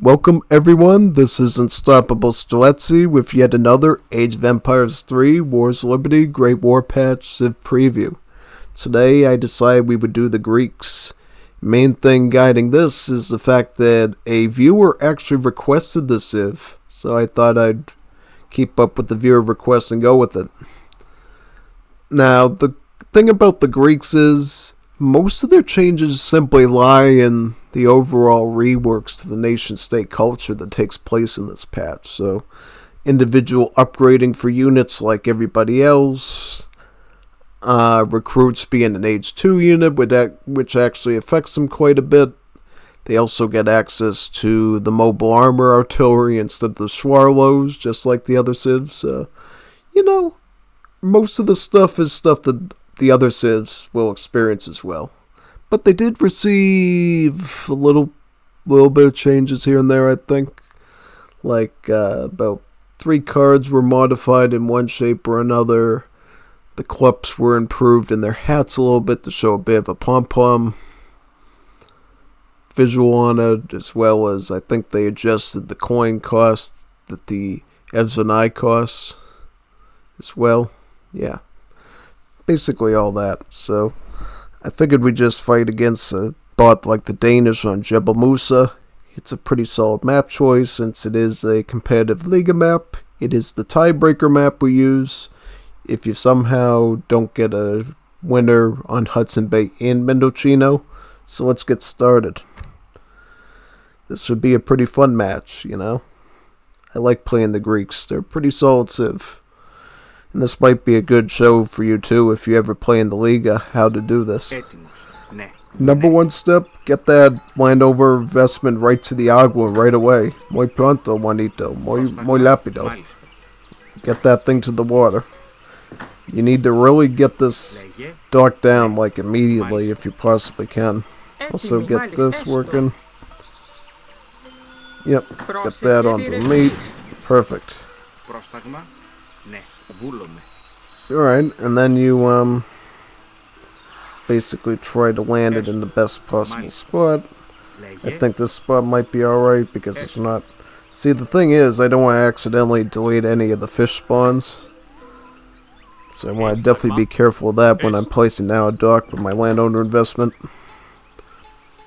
Welcome everyone, this is Unstoppable Stiletsy with yet another Age of Empires 3 Wars of Liberty Great War Patch Civ preview. Today I decided we would do the Greeks. Main thing guiding this is the fact that a viewer actually requested the Civ, so I thought I'd keep up with the viewer request and go with it. Now, the thing about the Greeks is most of their changes simply lie in the overall reworks to the nation-state culture that takes place in this patch. So, individual upgrading for units like everybody else, recruits being an Age 2 unit, which actually affects them quite a bit. They also get access to the Mobile Armour artillery instead of the Schwarlows, just like the other civs. Most of the stuff is stuff that the other civs will experience as well. But they did receive a little bit of changes here and there, I think. Like, about 3 cards were modified in one shape or another. The Kleps were improved in their hats a little bit to show a bit of a pom-pom visual on it, as well as I think they adjusted the coin cost that the Evzonoi costs as well. Yeah. Basically all that. So I figured we'd just fight against a bot like the Danish on Jebel Musa. It's a pretty solid map choice since it is a competitive Liga map. It is the tiebreaker map we use if you somehow don't get a winner on Hudson Bay and Mendocino. So let's get started. This should be a pretty fun match, you know. I like playing the Greeks. They're pretty solid civ. And this might be a good show for you too if you ever play in the Liga how to do this. Number 1 step, get that Landover investment right to the Agua right away. Muy pronto, Juanito. Muy rápido. Get that thing to the water. You need to really get this dock down like immediately if you possibly can. Also get this working. Yep, get that onto the meat. Perfect. Alright, and then you basically try to land it in the best possible spot. I think this spot might be alright because it's not... See, the thing is, I don't want to accidentally delete any of the fish spawns. So I want to definitely be careful of that when I'm placing down a dock with my landowner investment.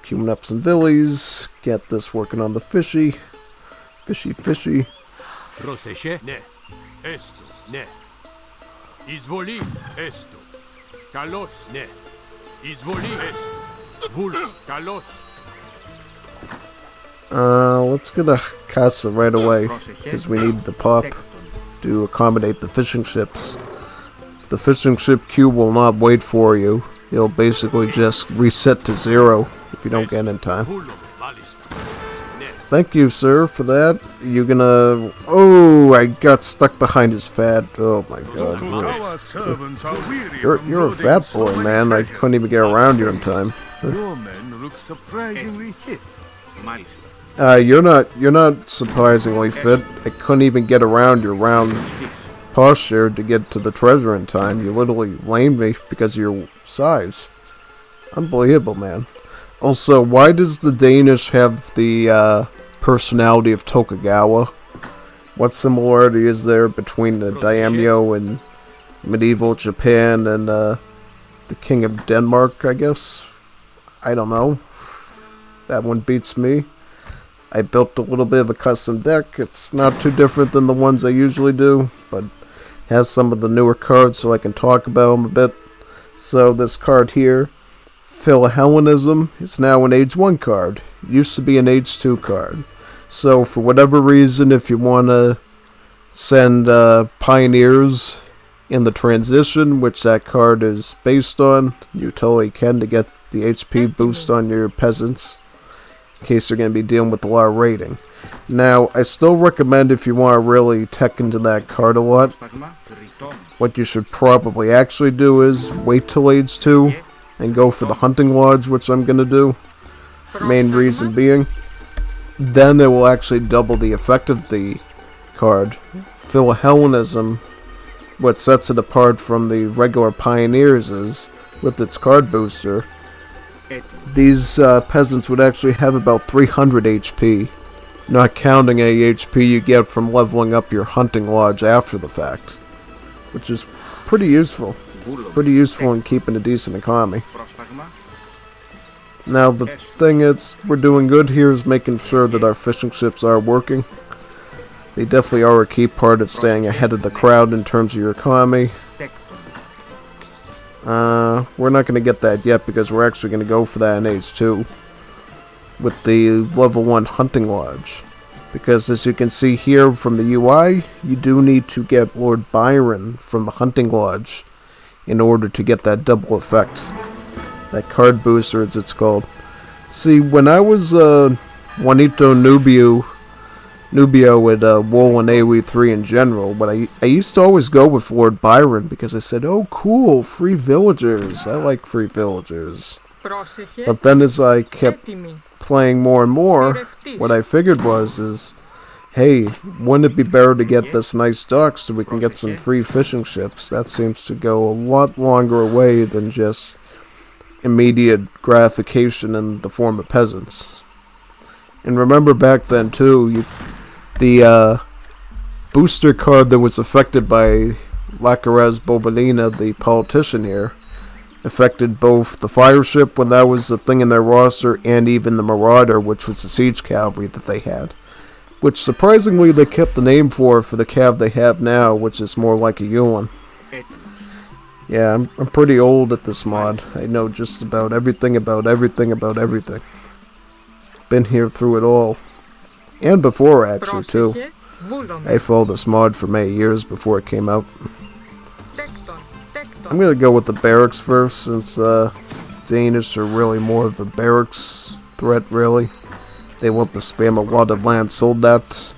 Queuing up some villies, get this working on the fishy. Fishy. Izvoli esto. Kalos ne. Izvoli esto. Vul kalos. Let's get a casa right away because we need the pop to accommodate the fishing ships. The fishing ship queue will not wait for you. It'll basically just reset to 0 if you don't get in time. Thank you, sir, for that. You gonna... Oh, I got stuck behind his fat... Oh, my God. You're a fat boy, man. I couldn't even get around you in time. Your men look surprisingly fit. You're not surprisingly fit. I couldn't even get around your round posture to get to the treasure in time. You literally lamed me because of your size. Unbelievable, man. Also, why does the Danish have the personality of Tokugawa? What similarity is there between the daimyo in medieval Japan and the King of Denmark, I guess? I don't know. That one beats me. I built a little bit of a custom deck. It's not too different than the ones I usually do, but has some of the newer cards so I can talk about them a bit. So this card here, Philhellenism, is now an Age 1 card. It used to be an Age 2 card. So for whatever reason, if you want to send pioneers in the transition, which that card is based on, you totally can to get the HP boost on your peasants, in case they're going to be dealing with a lot of raiding. Now, I still recommend if you want to really tech into that card a lot, what you should probably actually do is wait till Age 2 and go for the Hunting Lodge, which I'm going to do. Main reason being, then it will actually double the effect of the card. Philhellenism, what sets it apart from the regular pioneers is, with its card booster, these peasants would actually have about 300 HP not counting any HP you get from leveling up your hunting lodge after the fact, which is pretty useful. Pretty useful in keeping a decent economy. Now the thing is, we're doing good here is making sure that our fishing ships are working. They definitely are a key part of staying ahead of the crowd in terms of your economy. We're not going to get that yet because we're actually going to go for that in Age 2 with the level 1 hunting lodge. Because as you can see here from the UI, you do need to get Lord Byron from the hunting lodge in order to get that double effect. That card booster, as it's called. See, when I was Juanito Nubio with WoW and AoE 3 in general, but I used to always go with Lord Byron because I said, oh cool, free villagers. I like free villagers. But then as I kept playing more and more, what I figured is, hey, wouldn't it be better to get this nice dock so we can get some free fishing ships? That seems to go a lot longer away than just immediate gratification in the form of peasants. And remember back then too, the booster card that was affected by Lacaraz Bobalina, the politician here, affected both the fire ship when that was a thing in their roster and even the Marauder, which was the siege cavalry that they had. Which surprisingly they kept the name for the cav they have now, which is more like a Yulin. Yeah, I'm pretty old at this mod. I know just about everything about everything about everything. Been here through it all. And before actually too. I followed this mod for many years before it came out. I'm gonna go with the barracks first, since Danish are really more of a barracks threat, really. They want to spam a lot of land sold at.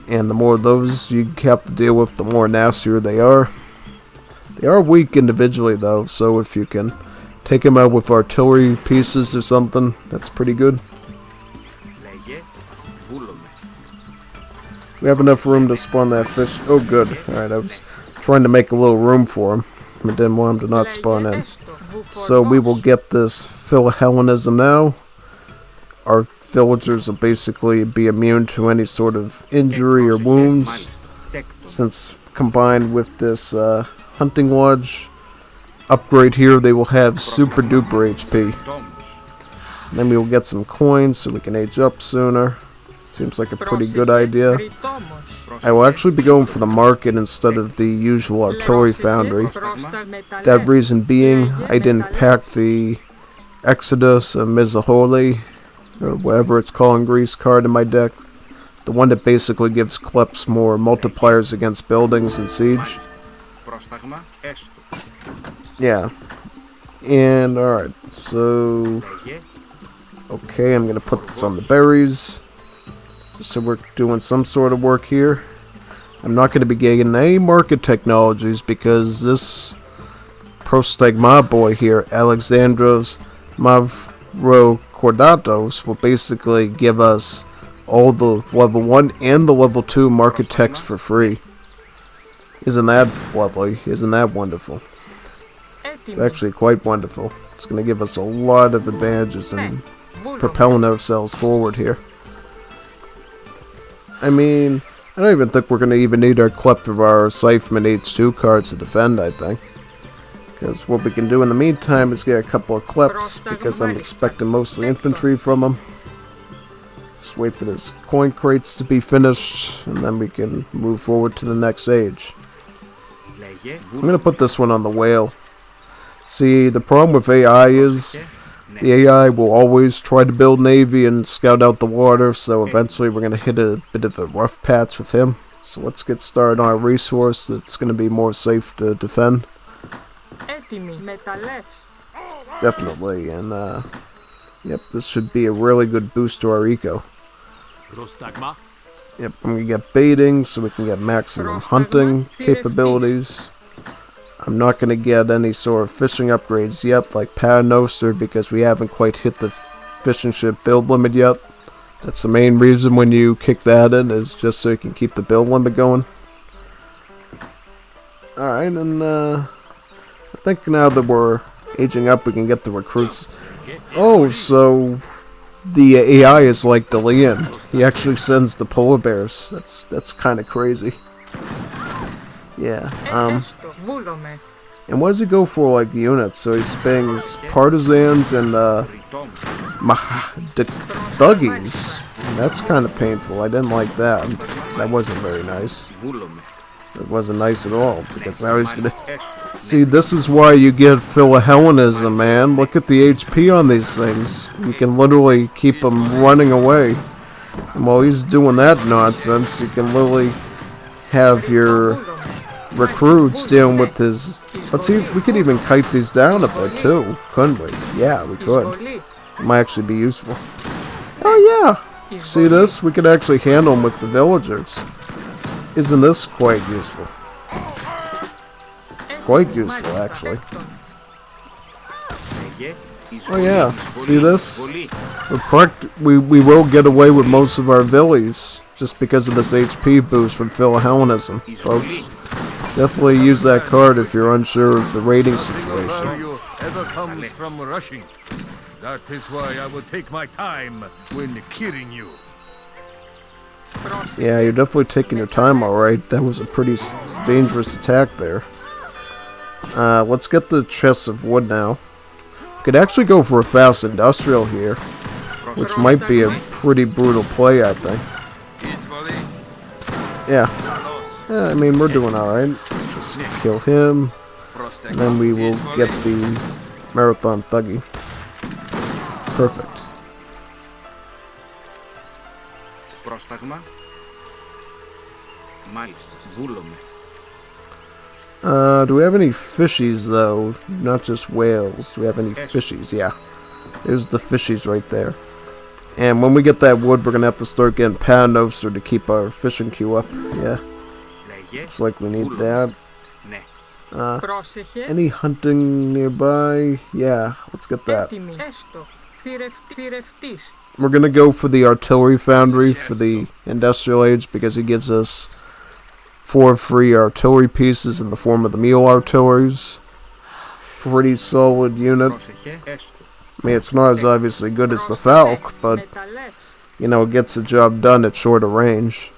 And the more of those you have to deal with, the more nastier they are. They are weak individually though, so if you can take them out with artillery pieces or something, that's pretty good. We have enough room to spawn that fish. Oh good. Alright, I was trying to make a little room for him. I didn't want him to not spawn in. So we will get this Philhellenism now. Our villagers will basically be immune to any sort of injury or wounds, since combined with this hunting lodge upgrade here, they will have super duper HP. And then we will get some coins so we can age up sooner. Seems like a pretty good idea. I will actually be going for the market instead of the usual artillery foundry. That reason being, I didn't pack the Exodus and Mizaholi, or whatever it's called in Greece, card in my deck. The one that basically gives Kleps more multipliers against buildings and siege. Yeah. And alright, so... okay, I'm gonna put this on the berries. So we're doing some sort of work here. I'm not going to be getting any market technologies because this Prostegma boy here, Alexandros Mavrokordatos, will basically give us all the level 1 and the level 2 market techs for free. Isn't that lovely? Isn't that wonderful? It's actually quite wonderful. It's going to give us a lot of advantages in propelling ourselves forward here. I mean, I don't even think we're going to even need our Kleptovar or Scytheman H2 cards to defend, I think. Because what we can do in the meantime is get a couple of Kleps, because I'm expecting mostly infantry from them. Just wait for this coin crates to be finished, and then we can move forward to the next age. I'm going to put this one on the whale. See, the problem with AI is... the AI will always try to build navy and scout out the water, so eventually we're going to hit a bit of a rough patch with him. So let's get started on a resource that's going to be more safe to defend. Definitely, and yep, this should be a really good boost to our eco. Yep, I'm going to get baiting so we can get maximum hunting capabilities. I'm not going to get any sort of fishing upgrades yet, like Paternoster, because we haven't quite hit the fishing ship build limit yet. That's the main reason when you kick that in, is just so you can keep the build limit going. Alright, and I think now that we're aging up, we can get the recruits. Oh, so the AI is like Delian. He actually sends the polar bears. That's kind of crazy. Yeah. And what does he go for, like, units? So he's paying partisans and thuggies. That's kind of painful. I didn't like that. That wasn't very nice. It wasn't nice at all, because now he's gonna... See, this is why you get Philhellenism, man. Look at the HP on these things. You can literally keep them running away. And while he's doing that nonsense, you can literally have your recruits dealing with his... Let's see, we could even kite these down a bit, too. Couldn't we? Yeah, we could. It might actually be useful. Oh, yeah. See this? We could actually handle them with the villagers. Isn't this quite useful? It's quite useful, actually. Oh yeah, see this? We will get away with most of our villies just because of this HP boost from Philhellenism, folks. Definitely use that card if you're unsure of the rating situation. Ever comes from rushing. That is why I will take my time when killing you. Yeah, you're definitely taking your time, alright. That was a pretty dangerous attack there. Let's get the chests of wood now. Could actually go for a fast industrial here, which might be a pretty brutal play, I think. Yeah. Yeah, I mean, we're doing alright. Just kill him, and then we will get the Marathon Thuggy. Perfect. Do we have any fishies, though? Not just whales. Do we have any fishies? Yeah. There's the fishies right there. And when we get that wood, we're going to have to start getting Panoser to keep our fishing queue up. Yeah. Looks like we need that. Any hunting nearby? Yeah, let's get that. We're going to go for the artillery foundry for the industrial age because he gives us 4 free artillery pieces in the form of the mule artilleries. Pretty solid unit. I mean, it's not as obviously good as the Falk, but, you know, it gets the job done at shorter range.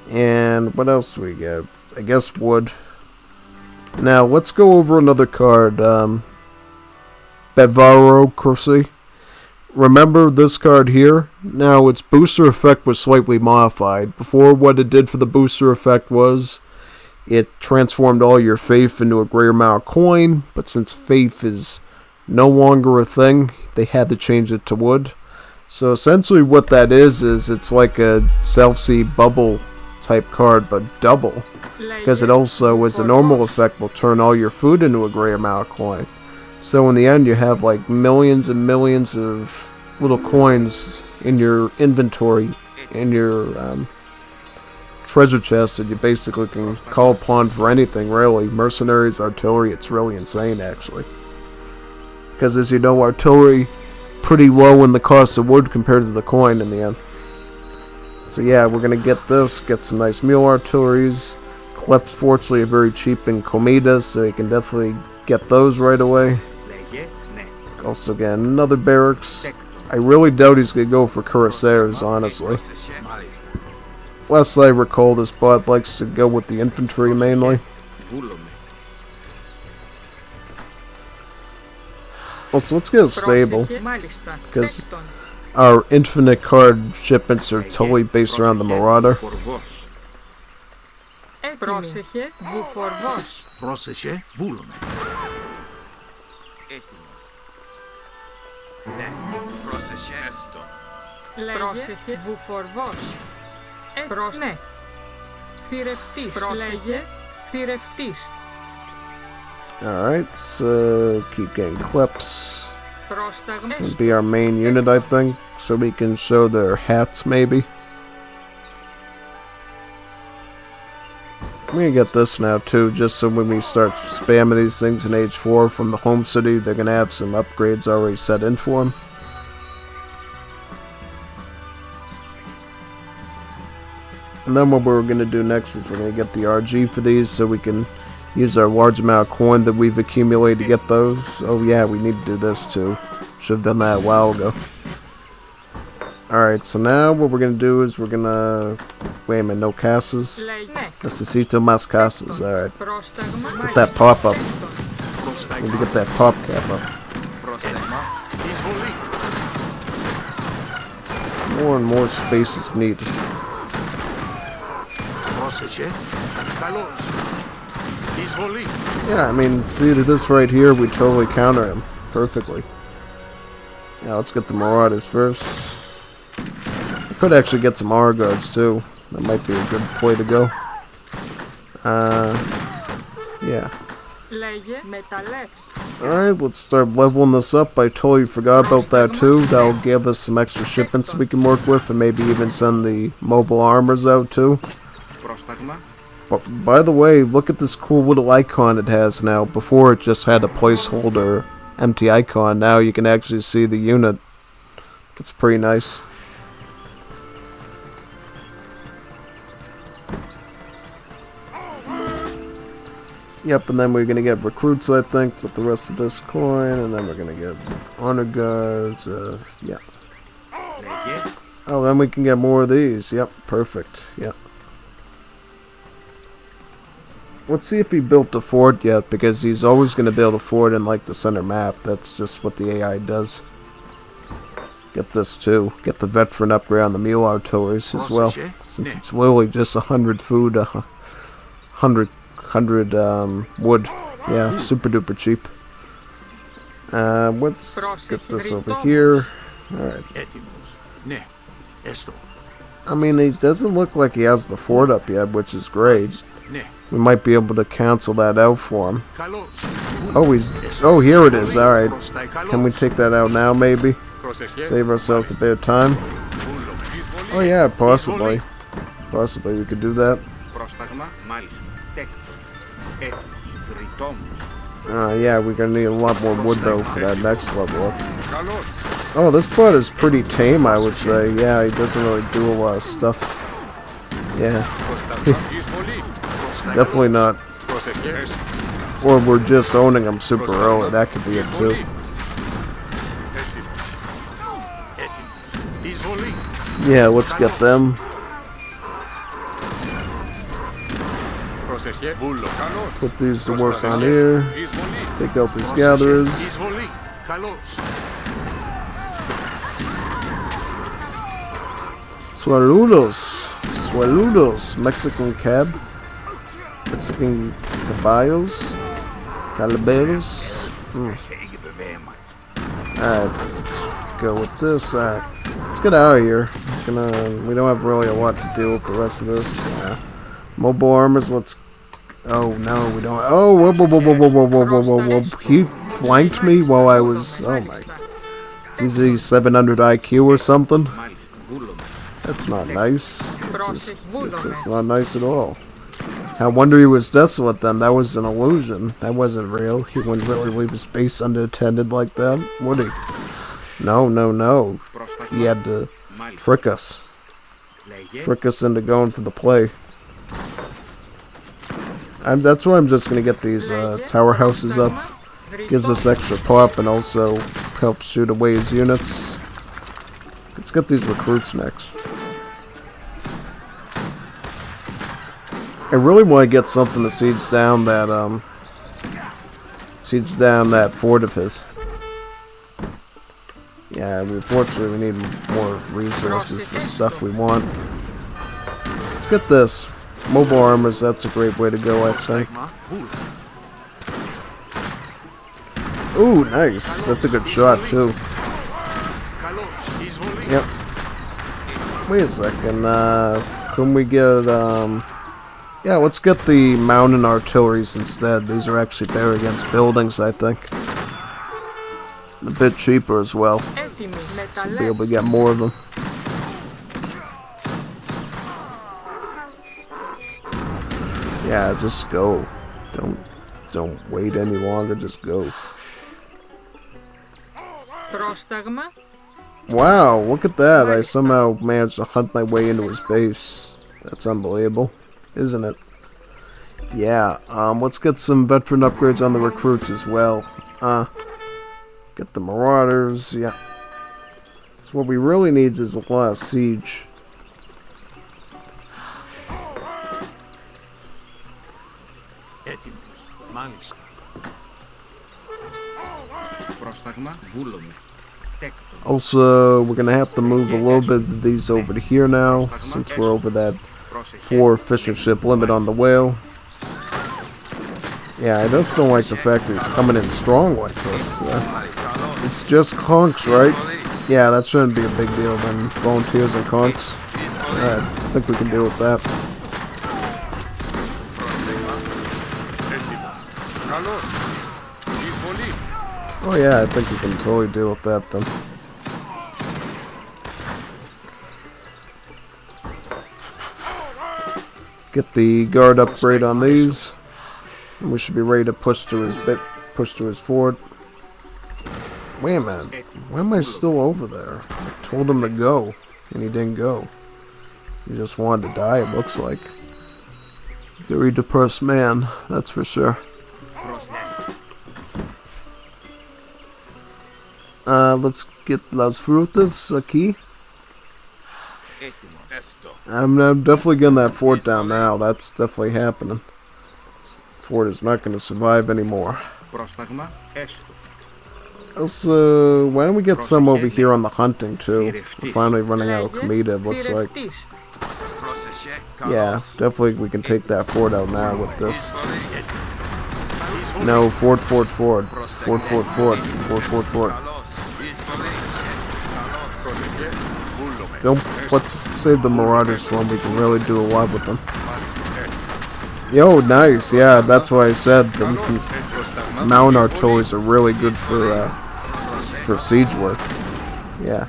And what else do we get? I guess wood. Now, let's go over another card. Bevarocracy. Remember this card here? Now, its booster effect was slightly modified. Before, what it did for the booster effect was it transformed all your faith into a greater amount of coin, but since faith is no longer a thing, they had to change it to wood. So essentially what that is it's like a self-seed bubble type card, but double. Because it also, as a normal effect, will turn all your food into a greater amount of coin. So in the end, you have like millions and millions of little coins in your inventory, in your treasure chest that you basically can call upon for anything, really. Mercenaries, artillery, it's really insane, actually. Because as you know, artillery, pretty low in the cost of wood compared to the coin in the end. So yeah, we're going to get this, get some nice mule artilleries. Kleps, fortunately, are very cheap in Comidas, so you can definitely get those right away. Also get another barracks. I really doubt he's going to go for cuirassiers, honestly. Last I recall, this bot likes to go with the infantry mainly. Also, let's get a stable, because our infinite card shipments are totally based around the Marauder. Πρόσεχε, βουφορβός. Πρόσεχε, βούλομαι. Ναι, πρόσεχε έστω. Πρόσεχε, βουφορβός. Ναι. Θηρευτής. Πρόσεχε, θηρευτής. Alright, so keep getting clips. It'll be our main unit, I think, so we can show their hats, maybe. I'm gonna get this now too, just so when we start spamming these things in Age 4 from the home city, they're gonna have some upgrades already set in for them. And then what we're gonna do next is we're gonna get the RG for these so we can use our large amount of coin that we've accumulated to get those. Oh yeah, we need to do this too. Should have done that a while ago. Alright, so now what we're gonna do is we're gonna... Wait a minute, no casas? Necesito más casas, alright. Get that pop up. Need to get that pop cap up. More and more space is needed. Yeah, I mean, see this right here, we totally counter him perfectly. Now let's get the Marauders first. I could actually get some R guards too. That might be a good play to go. Yeah. Alright, let's start leveling this up. I totally forgot about that too. That'll give us some extra shipments we can work with, and maybe even send the Mobile Armours out too. But by the way, look at this cool little icon it has now. Before it just had a placeholder empty icon. Now you can actually see the unit. It's pretty nice. Yep, and then we're gonna get recruits, I think, with the rest of this coin, and then we're gonna get honor guards. Yeah. Oh, then we can get more of these. Yep, perfect. Yep. Let's see if he built a fort yet, because he's always gonna build a fort in like the center map. That's just what the AI does. Get this too. Get the veteran upgrade on the mule artilleries as well, since it's literally just 100 food, 100 wood. Yeah, super duper cheap. Let's get this over here. Alright. I mean, it doesn't look like he has the fort up yet, which is great. We might be able to cancel that out for him. Oh, here it is. Alright. Can we take that out now, maybe? Save ourselves a bit of time. Oh yeah, possibly. Possibly we could do that. Yeah, we're gonna need a lot more wood though for that next level up. Oh, this part is pretty tame, I would say. Yeah, he doesn't really do a lot of stuff. Yeah. Definitely not. Or we're just owning him super early. That could be it too. Yeah, let's get them. Put these to work on here. Take out these gatherers. Saludos. Mexican cab. Mexican caballos. Calaberos. Alright, let's go with this. Alright, let's get out of here. We don't have really a lot to do with the rest of this. Mobile Armours, let's... Oh, no, we don't... Oh, whoa. He flanked me while I was... Oh, my... He's a 700 IQ or something? That's not nice. It's not nice at all. I wonder he was desolate then. That was an illusion. That wasn't real. He wouldn't really leave his base unattended like that, would he? No. He had to trick us. Trick us into going for the play. That's why I'm just going to get these tower houses up. Gives us extra pop and also helps shoot away his units. Let's get these recruits next. I really want to get something to siege down that fort of his. Yeah, unfortunately we need more resources for stuff we want. Let's get this. Mobile Armours, that's a great way to go, I think. Ooh, nice. That's a good shot, too. Yep. Wait a second, can we get, yeah, let's get the mountain artilleries instead. These are actually better against buildings, I think. A bit cheaper as well. Should be able to get more of them. Yeah, just go. Don't wait any longer, just go. Wow, look at that. I somehow managed to hunt my way into his base. That's unbelievable, isn't it? Yeah, let's get some veteran upgrades on the recruits as well. Get the Marauders, yeah. So what we really need is a lot of siege. Also, we're gonna have to move a little bit of these over to here now, since we're over that 4 fishing ship limit on the whale. Yeah, I just don't like the fact that he's coming in strong like this. It's just conks, right? Yeah, that shouldn't be a big deal then. Volunteers and conks. I think we can deal with that. Oh yeah, I think we can totally deal with that then. Get the guard upgrade on these. And we should be ready to push to his fort. Wait a minute. Why am I still over there? I told him to go, and he didn't go. He just wanted to die, it looks like. Very depressed man, that's for sure. Let's get las frutas aquí. I'm definitely getting that fort down now. That's definitely happening. This fort is not going to survive anymore. Also, why don't we get some over here on the hunting too? We're finally running out of comida, it looks like. Yeah, definitely we can take that fort out now with this. No, fort. Let's save the marauders for them. We can really do a lot with them. Yo, nice. Yeah, that's what I said. The mountain artilleries are really good for siege work. Yeah.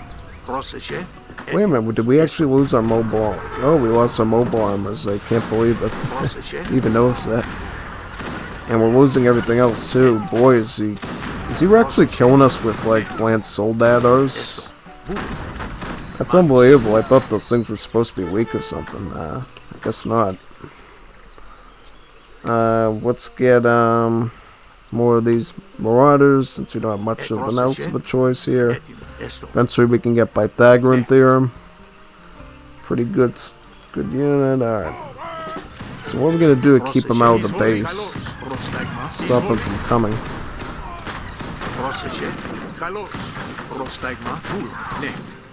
Wait a minute. Did we actually lose our mobile? Oh, we lost our mobile armors. I can't believe it. Even noticed that. And we're losing everything else too. Boy, is he actually killing us with like lance soldados? That's unbelievable. I thought those things were supposed to be weak or something. I guess not. Let's get more of these marauders since we don't have much of an else of a choice here. Eventually we can get Pythagorean theorem. Pretty good unit. Alright. So what we're gonna do is keep him out of the base. Stop him from coming.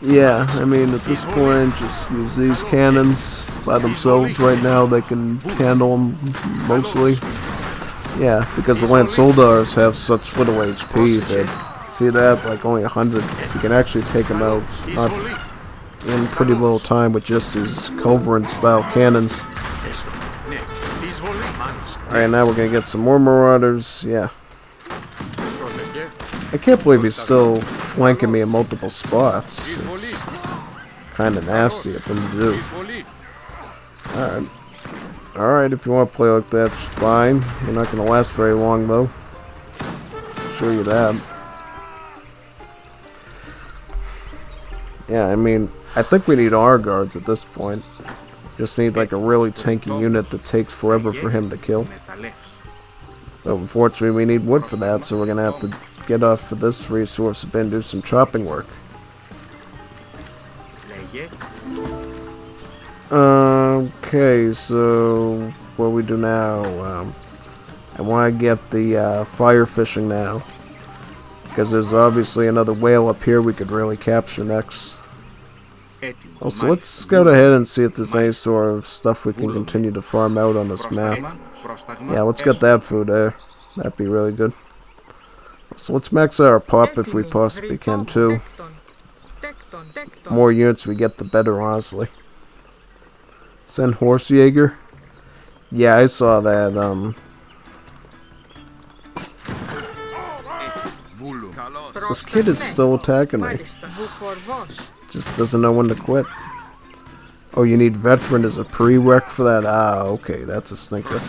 Yeah, I mean, at this point, just use these cannons by themselves right now. They can handle them mostly. Yeah, because the Lance Soldars have such little HP that, see that, like only 100. You can actually take them out in pretty little time with just these Culverin-style cannons. Alright, now we're going to get some more Marauders. Yeah. I can't believe he's still flanking me in multiple spots. It's kind of nasty of him to do. Alright. Alright, if you want to play like that, it's fine. You're not going to last very long, though. I'll show you that. Yeah, I mean, I think we need our guards at this point. Just need like a really tanky unit that takes forever for him to kill. But unfortunately, we need wood for that, so we're going to have to get off for this resource and do some chopping work. Okay, so what do we do now? I want to get the fire fishing now, because there's obviously another whale up here we could really capture next. Also, let's scout ahead and see if there's any sort of stuff we can continue to farm out on this map. Yeah, let's get that food there. That'd be really good. So let's max out our pop if we possibly can too. The more units we get, the better, honestly. Send Horse Jaeger. Yeah, I saw that. This kid is still attacking me. Just doesn't know when to quit. Oh, you need veteran as a prereq for that? Ah, okay, that's a stinker.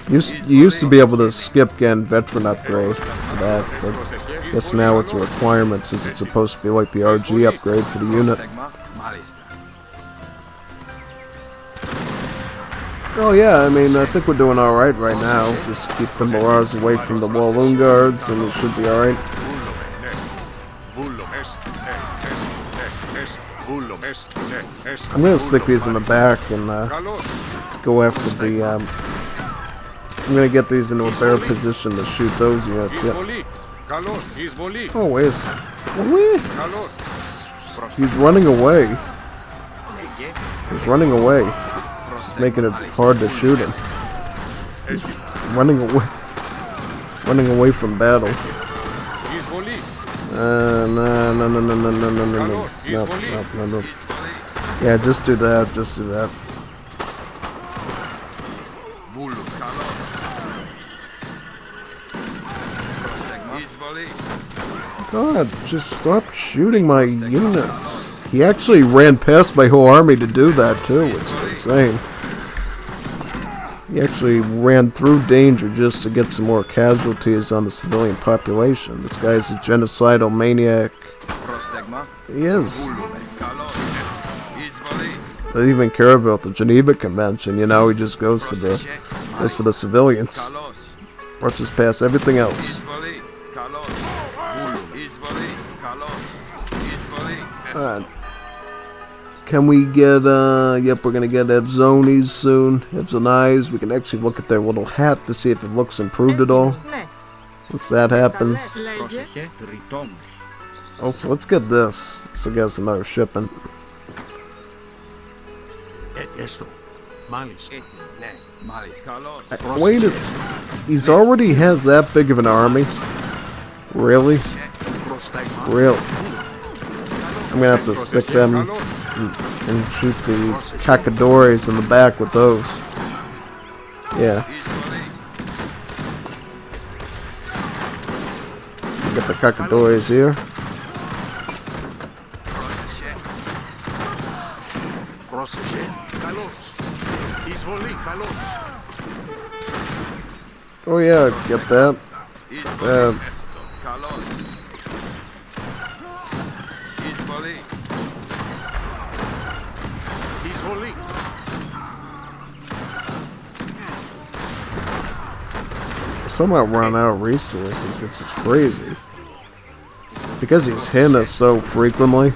You used to be able to skip getting veteran upgrade for that, but I guess now it's a requirement since it's supposed to be like the RG upgrade for the unit. Oh yeah, I mean, I think we're doing alright right now. Just keep the Marauders away from the Walloon guards and we should be alright. I'm gonna stick these in the back and go after the. I'm gonna get these into a better position to shoot those units. Yeah. Oh, where's? He's running away. He's running away. It's making it hard to shoot him. He's running away. Running away from battle. No. Yeah, just do that. Just do that. God, just stop shooting my units. He actually ran past my whole army to do that too. It's insane. He actually ran through danger just to get some more casualties on the civilian population. This guy's a genocidal maniac. He is. Doesn't even care about the Geneva Convention, you know. He just goes for the civilians. Rushes past everything else. Alright. Can we get, yep, we're gonna get Evzoni's soon. Evzonoi. We can actually look at their little hat to see if it looks improved at all. Once that happens. Also, let's get this. This will get us another shipment. Wait a he's already has that big of an army? Really? Really? I'm gonna have to stick them and shoot the cacadores in the back with those. Yeah. Get the cacadores here. Oh yeah, get that. Somehow run out of resources, which is crazy. Because he's hitting us so frequently,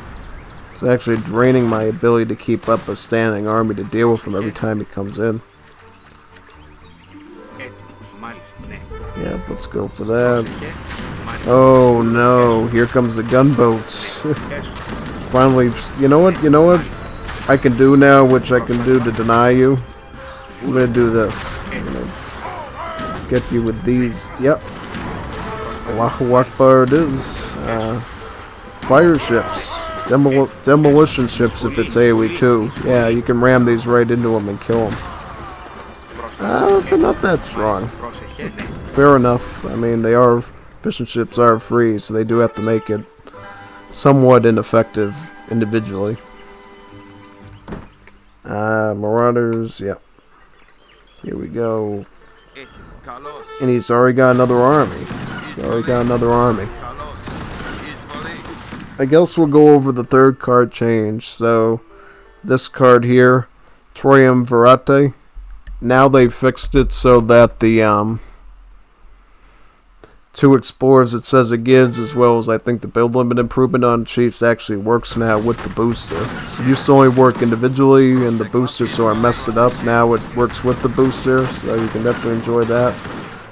it's actually draining my ability to keep up a standing army to deal with him every time he comes in. Yeah, let's go for that. Oh no, here comes the gunboats. Finally, you know what I can do now, which I can do to deny you? I'm gonna do this. I'm gonna get you with these. Yep. Allahu Akbar it is. Fire ships. Demolition ships if it's AoE 2. Yeah, you can ram these right into them and kill them. They're not that strong. Fair enough. I mean, mission ships are free, so they do have to make it somewhat ineffective individually. Marauders, yep. Here we go. And he's already got another army. I guess we'll go over the third card change. So, this card here, Triumvirate. Now they fixed it so that the 2 explorers it says it gives, as well as I think the build limit improvement on Chiefs actually works now with the booster. It used to only work individually and the booster, so I messed it up. Now it works with the booster, so you can definitely enjoy that.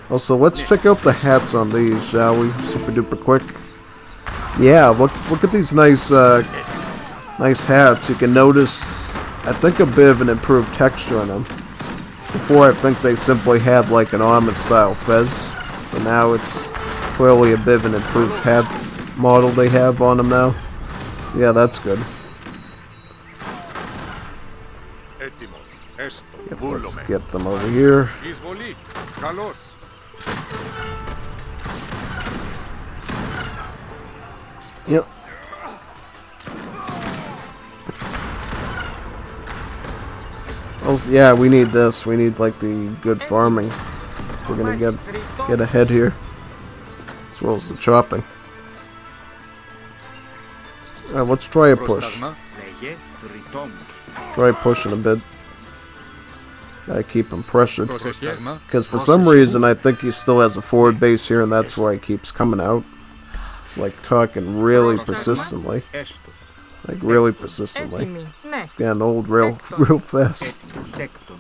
Also, let's check out the hats on these, shall we? Super duper quick. Yeah, look at these nice nice hats. You can notice, I think, a bit of an improved texture on them. Before, I think they simply had like an armament style fez, but now it's clearly a bit of an improved hat model they have on them now. So yeah, that's good. Yep, let's get them over here. Yep. Oh, yeah, we need this. We need like the good farming if we're gonna get ahead here, as well as the chopping. Alright, let's try a push. Try pushing a bit. Gotta keep him pressured, because for some reason I think he still has a forward base here, and that's why he keeps coming out. It's like talking really persistently. Like really persistently. Έτοιμοι. Ναι. It's getting old real fast. Τέκτον.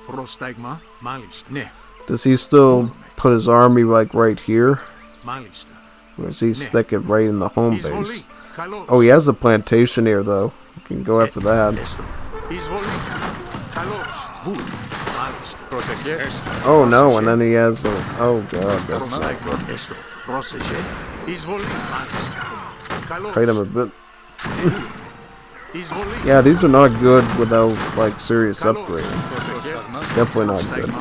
Πρόσταγμα. Μάλιστα. Ναι. Does he still put his army like right here? Μάλιστα. Or does he stick it right in the home base? Εισβολή. Καλώς. Oh, he has the plantation here though. You can go after that. Έστω. Εισβολή. Καλώς. Βου. Μάλιστα. Πρόσεχε. Έστω. Oh no, and then he has a... Oh god, that's... Πρόσταγμα. Έστω. Πρόσεχε. Εισβολή. Μάλιστα. Καλώς. Fight him a bit. Εισβολή. Yeah, these are not good without like serious upgrading. Πρόσεχε. Definitely not good.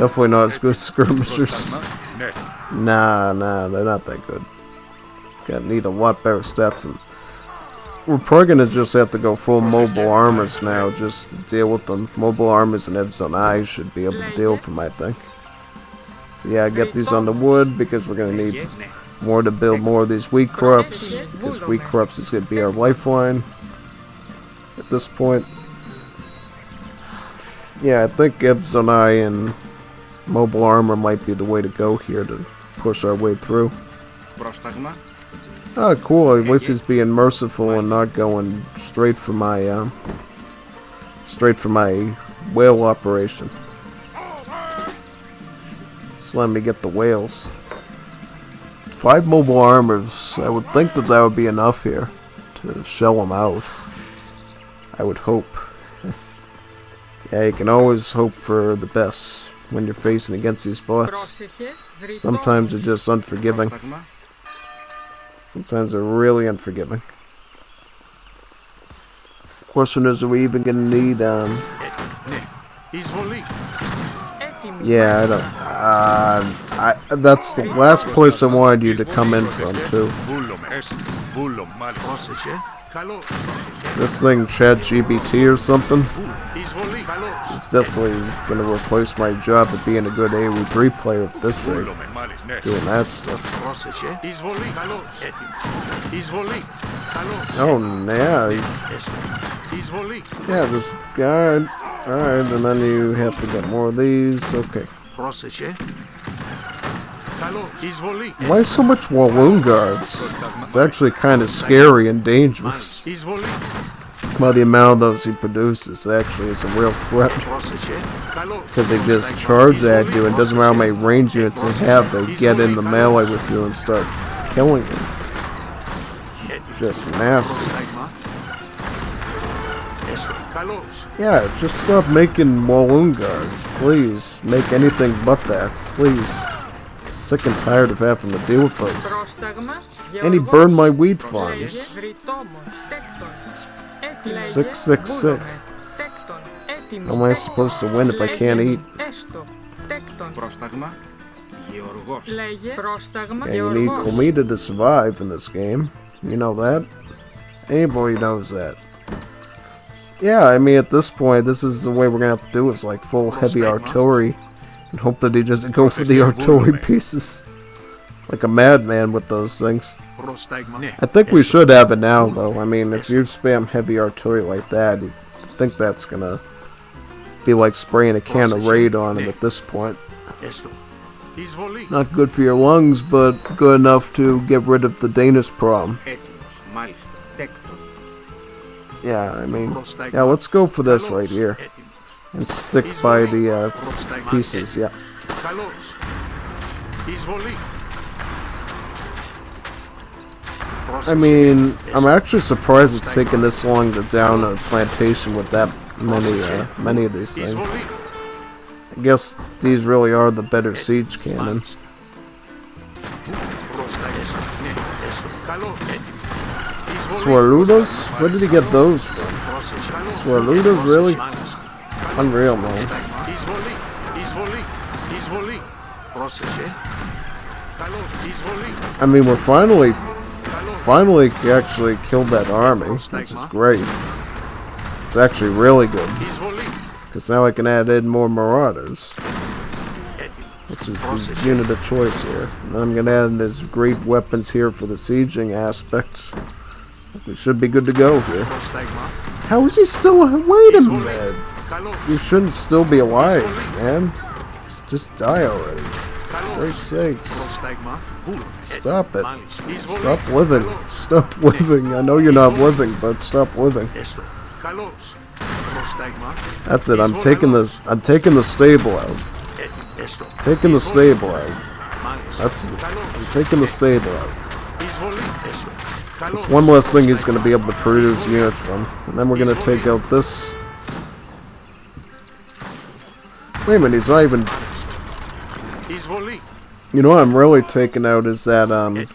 Definitely not as good as skirmishers. Ναι. Nah, they're not that good. Gotta need a lot better stats. And we're probably gonna just have to go full Mobile Armours now, just to deal with them. Mobile Armours and Evzonoi should be able to deal with them, I think. So yeah, get these on the wood because we're gonna need more to build more of these wheat crops. Because wheat crops is gonna be our lifeline at this point. Yeah, I think Evzonoi and Mobile Armor might be the way to go here to push our way through. Πρόσταγμα. Oh, cool. At least he's being merciful and not going straight for my whale operation. Just let me get the whales. 5 Mobile Armors. I would think that would be enough here to shell them out. I would hope. Yeah, you can always hope for the best when you're facing against these bots. Πρόσεχε. Βρυτόμος. Sometimes they're just unforgiving. Πρόσταγμα. Sometimes they're really unforgiving. Question is, are we even gonna need, Ναι. Εισβολή. Έτοιμοι. yeah, I don't, that's the last place I wanted you to come in from, too. Βούλομαι. Έστω. Βούλομαι, μάλιστα. Πρόσεχε. Καλώς. Πρόσεχε. This thing, ChatGPT or something, Εισβολή. Καλώς. is definitely gonna replace my job of being a good AoE3 player at this rate, Βούλομαι, μάλιστα. Ναι. doing that stuff. Πρόσεχε. Εισβολή. Καλώς. Έτοιμο. Εισβολή. Καλώς. Oh, yeah, Έστω. Εισβολή. yeah, this guy, alright, and then you have to get more of these, okay. Πρόσεχε. Καλώς. Εισβολή. Why so much Walloon guards? It's actually kind of scary and dangerous. Εισβολή. By the amount of those he produces, actually is a real threat. Πρόσεχε. Καλώς. Because they just charge at you, and doesn't matter how many range units they have, they get in the melee with you and start killing you. Just nasty. Πρόσταγμα. Έστω. Καλώς. Yeah, just stop making Walloon guards. Please, make anything but that. Please. Sick and tired of having to deal with those. Πρόσταγμα. And he Γεωργός. burned my wheat Λέγε. farms. Βρυτόμος. Τέκτον. Λέγε. 666. Βούλομαι. Τέκτον. Έτοιμοι. How am I supposed to win if I can't eat? Έστω. Τέκτον. Πρόσταγμα. Γεωργός. Λέγε. Πρόσταγμα. Yeah, you need Γεωργός. Comida to survive in this game. You know that? Anybody knows that. Yeah, I mean, at this point, this is the way we're gonna have to do it. It's like full heavy artillery. And hope that he doesn't go for the artillery pieces. Like a madman with those things. Πρόσταγμα. Ναι. I think we should have it now, though. I mean, if you spam heavy artillery like that, you think that's gonna be like spraying a can of Raid on him at this point. Έστω. Εισβολή. Not good for your lungs, but good enough to get rid of the Danish problem. Έτοιμος. Μάλιστα. Τέκτον. Yeah, I mean, Πρόσταγμα. yeah, let's go for this right here. Έτοιμος. And stick by the Πρόσταγμα. pieces, yeah. Καλώς. Εισβολή. I mean, I'm actually surprised it's taken this long to down a plantation with that many of these things. Εισβολή. I guess these really are the better siege cannons. Πρόσταγμα. Ναι. Έστω. Καλώς. Έτοιμο. Εισβολή. Swaludos? Where did he get those from? Πρόσεχε. Καλώς. Swaludos, really? Μάλιστα. Unreal, man. Εισβολή. Εισβολή. Εισβολή. Πρόσεχε. Καλώς. Εισβολή. I mean, we're finally actually killed that army, which is great. It's actually really good, Εισβολή. because now I can add in more marauders, Έτοιμο. which is the unit of choice here. And then I'm going to add in these great weapons here for the sieging aspect. We should be good to go here. Πρόσταγμα. How is he still... Wait a minute! Καλώς. You shouldn't still be alive, man. Just die already. Christ's sakes. Πρόσταγμα. Βούλο. Stop it. Εισβολή. Stop living. Stop living. I know you're not living, but stop living. Έστω. Καλώς. Πρόσταγμα. That's it. I'm taking the stable out. Έστω. Taking the stable out. Μάλιστα. That's it. Καλώς. I'm taking the stable out. Εισβολή. Έστω. Καλώς. One less thing he's going to be able to produce units from. And then we're going to take out this. Wait a minute, he's not even... Εισβολή. You know what I'm really taking out is that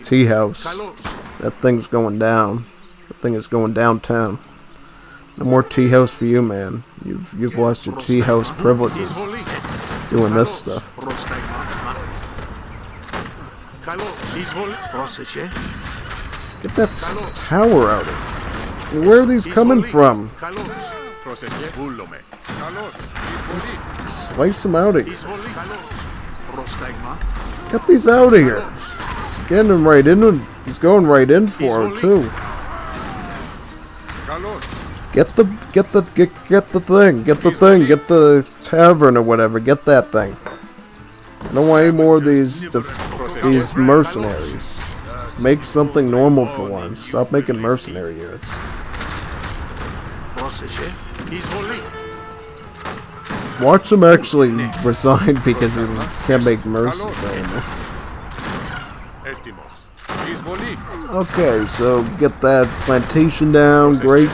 tea house. Καλώς. That thing's going down. That thing is going downtown. No more tea house for you, man. You've lost your tea house privileges Εισβολή. doing this Καλώς. stuff. Πρόσταγμα. Καλώς. Εισβολή. Πρόσεχε. Get that tower out of here. Where are these coming from? Καλώς. Πρόσεχε. Βούλομαι. Καλώς. Εισβολή. Slice them out of here. Εισβολή. Καλώς. Πρόσταγμα. Get these out of here. He's getting right in. He's going right in for him too. Καλώς. Get the thing. Get the thing. Get the tavern or whatever. Get that thing. I don't want any more of these mercenaries. Make something normal for once. Stop making mercenary units. Πρόσεχε. Εισβολή. Watch him actually resign because he can't make mercies anymore. Έτοιμος. Εισβολή. Okay, so get that plantation down. Great.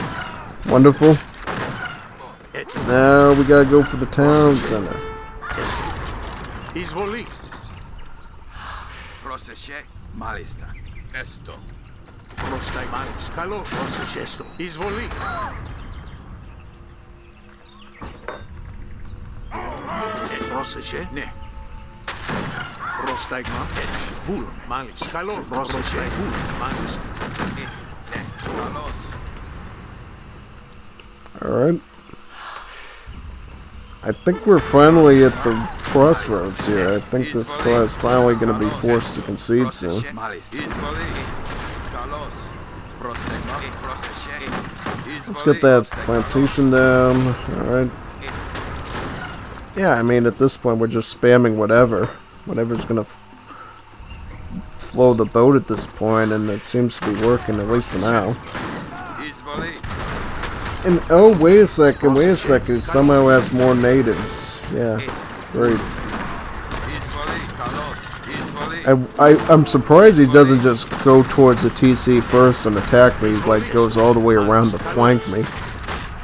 Wonderful. Now we gotta go for the town center. Εισβολή. Πρόσεχε. Μάλιστα. Έστω. Πρόσταγμα. Καλώς. Πρόσεχε. Έστω. Εισβολή. Πρόσεχε. Ναι. Πρόσταγμα. Βούλο. Μάλιστα. Καλό. Πρόσεχε. Βούλο. Μάλιστα. Ναι. Καλώς. Alright. I think we're finally at the crossroads here. I think this car is finally going to be forced to concede soon. Πρόσεχε. Μάλιστα. Εισβολή. Καλώς. Πρόσταγμα. Πρόσεχε. Let's get that plantation down. Alright. Yeah, I mean, at this point, we're just spamming whatever. Whatever's going to flow the boat at this point, and it seems to be working, at least for now. Εισβολή. And, oh, wait a second, he somehow has more natives. Yeah, great. Εισβολή. Καλώς. Εισβολή. I'm surprised he doesn't just go towards the TC first and attack me. He, like, goes all the way around to flank me.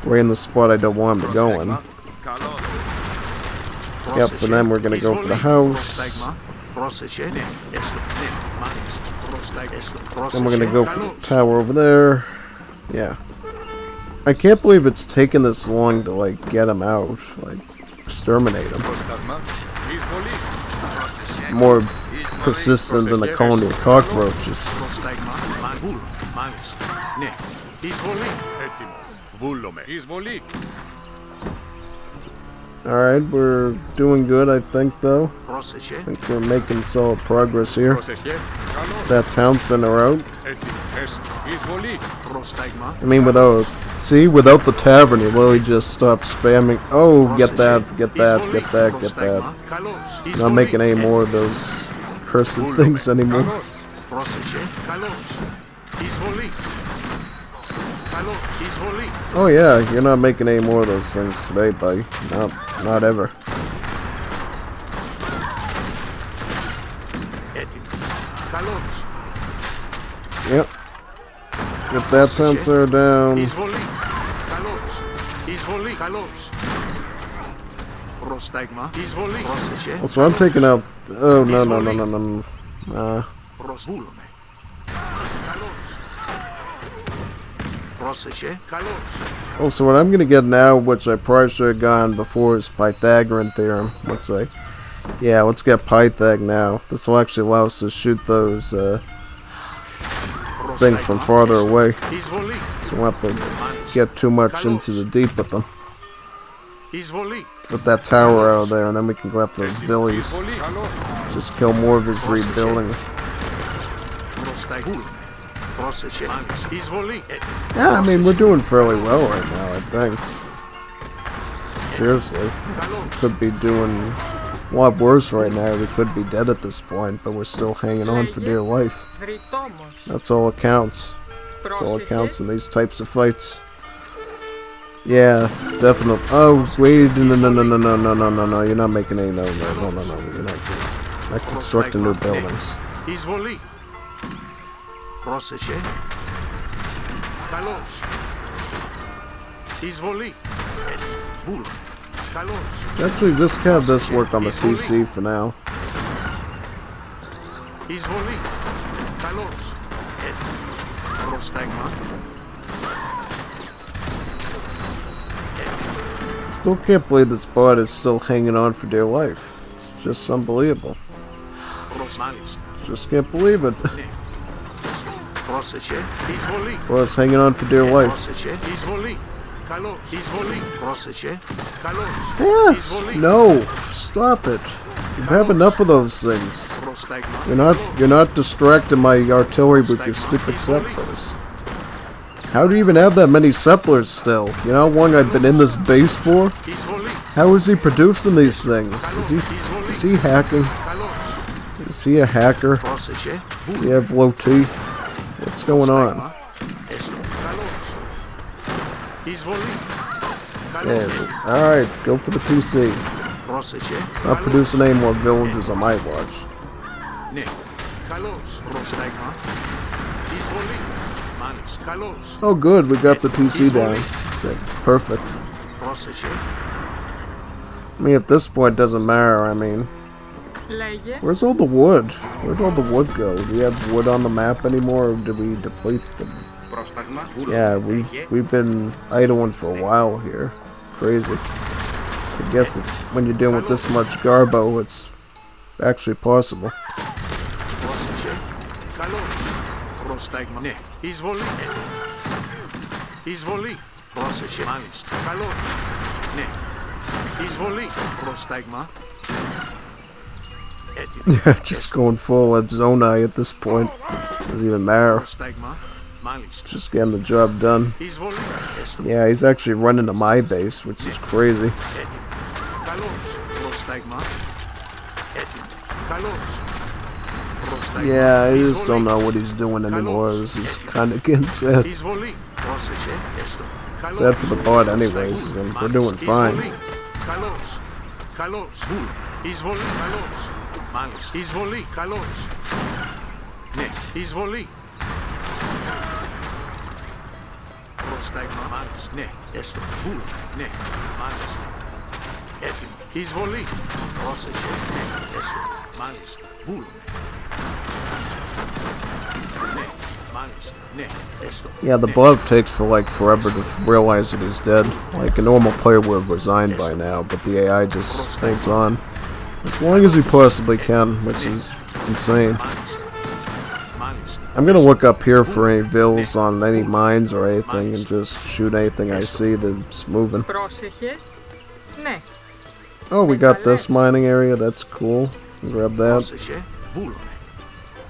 Right in the spot I don't want him to go in. Καλώς. Yep, and then we're gonna go for the house. Πρόσταγμα. Πρόσεχε. Ναι. Έστω. Ναι. Μάλιστα. Πρόσταγμα. Έστω. Πρόσεχε. Then we're gonna go for the Καλώς. tower over there. Yeah. I can't believe it's taken this long to, like, get him out. Like, exterminate him. Πρόσταγμα. Εισβολή. Πρόσεχε. More persistent than a colony of cockroaches. Πρόσταγμα. Βούλο. Μάλιστα. Ναι. Εισβολή. Έτοιμος. Βούλομαι. Εισβολή. Alright, we're doing good, I think, though. Πρόσεχε. I think we're making solid progress here. Πρόσεχε. Καλώς. That town center out. Έτοιμος. Έστω. Εισβολή. Πρόσταγμα. I mean, without the tavern, he literally just stopped spamming. Oh, get that, get that, get that, get that. Καλώς. Not making any more of those cursed things anymore. Καλώς. Πρόσεχε. Καλώς. Εισβολή. Καλώς. Εισβολή. Oh yeah, you're not making any more of those things today, buddy. Not ever. Έτοιμος. Καλώς. Yep. Get that sensor down. Εισβολή. Καλώς. Εισβολή. Καλώς. Πρόσταγμα. Εισβολή. Πρόσεχε. Also, I'm taking out. Oh no. Προσβούλομαι. Καλώς. Πρόσεχε. Καλώς. Also, what I'm gonna get now, which I probably should have gone before, is Pythagorean theorem. Let's say. Yeah, let's get Pythag now. This will actually allow us to shoot those things from farther away. Εισβολή. So we won't have to get too much into the deep with them. Εισβολή. Put that tower out of there, and then we can go after those villies. Εισβολή. Καλώς. Just kill more of his rebuilding. Πρόσταγμα. Πρόσεχε. Εισβολή. Yeah, I mean, we're doing fairly well right now, I think. Seriously. Καλώς. Could be doing a lot worse right now. We could be dead at this point, but we're still hanging on for dear life. Βριθόμος. That's all it counts. That's all it counts Πρόσεχε. in these types of fights. Yeah, definitely. Oh, wait, no, you're not making any, no, you're not constructing new buildings. Εισβολή. Πρόσεχε. Καλώς. Εισβολή. Βούλο. Καλώς. Actually, just have this work on the TC for now. Εισβολή. Καλώς. Πρόσταγμα. Still can't believe this bot is still hanging on for dear life. It's just unbelievable. Μάλιστα. Just can't believe it. Πρόσεχε. Εισβολή. Well, it's hanging on for dear life. Πρόσεχε. Εισβολή. Καλώς. Εισβολή. Πρόσεχε. Καλώς. Yes! Εισβολή. No! Stop it. You have enough of those things. Πρόσταγμα. You're not distracting my artillery with your stupid settlers. How do you even have that many settlers still? You know how long I've been in this base for? Εισβολή. How is he producing these things? Is he hacking? Καλώς. Is he a hacker? Πρόσεχε. Does he have low T? What's going on? Έστω. Καλώς. Εισβολή. Yeah. Καλώς. Alright, go for the TC. Πρόσεχε. Not producing any more villagers on my watch. Ναι. Καλώς. Πρόσταγμα. Εισβολή. Μάλιστα. Καλώς. Oh good, we got the TC down. Sick. Perfect. Πρόσεχε. I mean, at this point, it doesn't matter. I mean, Λέγε. where's all the wood? Where'd all the wood go? Do we have wood on the map anymore, or did we deplete them? Πρόσταγμα. Yeah, we've been idling for a while here. Crazy. I guess that when you're dealing with this much garbo, it's actually possible. Πρόσεχε. Καλώς. Πρόσταγμα. Ναι. Εισβολή. Εισβολή. Πρόσεχε. Μάλιστα. Καλώς. Ναι. Εισβολή. Πρόσταγμα. Έτοιμο. Yeah, just going full Evzonoi at this point. Doesn't even matter. Πρόσταγμα. Μάλιστα. Just getting the job done. Εισβολή. Έστω. Yeah, he's actually running to my base, which is crazy. Έτοιμο. Καλώς. Πρόσταγμα. Έτοιμο. Καλώς. Πρόσταγμα. Yeah, I just Εισβολή. don't know what he's doing anymore. This is kind of getting sad. Εισβολή. Πρόσεχε. Έστω. Καλώς. Sad for the bot anyways, and we're doing fine. Εισβολή. Καλώς. Καλώς. Εισβολή. Καλώς. Μάλιστα. Εισβολή. Καλώς. Ναι. Εισβολή. Πρόσταγμα. Μάλιστα. Ναι. Έστω. Βούλο. Ναι. Μάλιστα. Έτοιμο. Εισβολή. Πρόσεχε. Ναι. Έστω. Μάλιστα. Βούλο. Ναι. Μάλιστα. Ναι. Έστω. Yeah, the bot takes for like forever to realize that he's dead. Like a normal player would have resigned by now, but the AI just holds on as long as he possibly can, which is insane. Μάλιστα. I'm gonna look up here for any bills on any mines or anything and just shoot anything I see that's moving. Πρόσεχε. Ναι. Oh, we got this mining area. That's cool. Grab that. Πρόσεχε. Βούλο.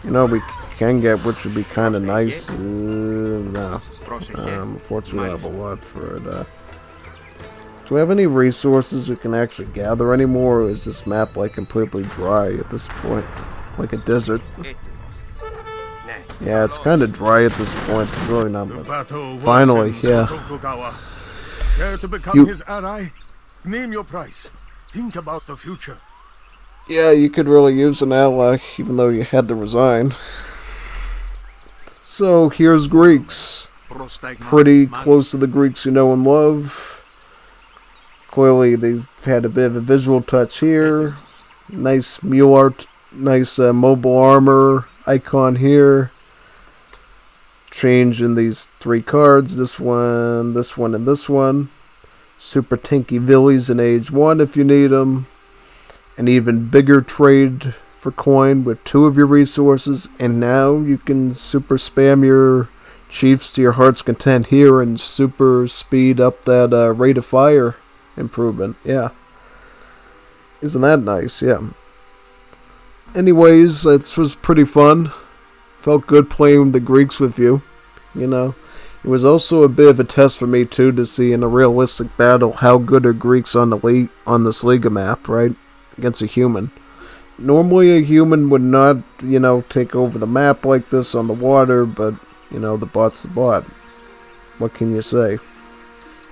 You know, we can get, which would be kind of nice. No. Πρόσεχε. Unfortunately, we don't have a lot for it. Do we have any resources we can actually gather anymore, or is this map like completely dry at this point? Like a desert? Έτοιμος. Ναι. Yeah, it's kind of dry at this point. It's really not The much. battle was Finally, ends yeah. for Tokugawa. Care to become You- his ally? Name your price. Think about the future. Yeah, you could really use an ally, even though you had to resign. So, here's Greeks. Πρόσταγμα. Pretty Μάλιστα. close to the Greeks you know and love. Clearly, they've had a bit of a visual touch here. Nice mule art, nice mobile armor icon here. Change in these three cards. This one, and this one. Super tanky villies in age 1 if you need them. An even bigger trade for coin with 2 of your resources. And now you can super spam your chiefs to your heart's content here and super speed up that rate of fire improvement. Yeah. Isn't that nice? Yeah. Anyways, this was pretty fun. Felt good playing the Greeks with you. You know. It was also a bit of a test for me too to see in a realistic battle how good are Greeks on this Liga map, right? against a human. Normally a human would not, take over the map like this on the water, but, the bot's the bot. What can you say?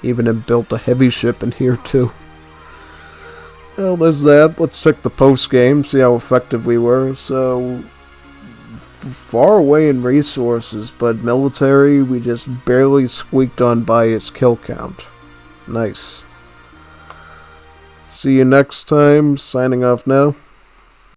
Even it built a heavy ship in here too. Well, there's that. Let's check the post-game, see how effective we were. So, far away in resources, but military, we just barely squeaked on by its kill count. Nice. See you next time. Signing off now.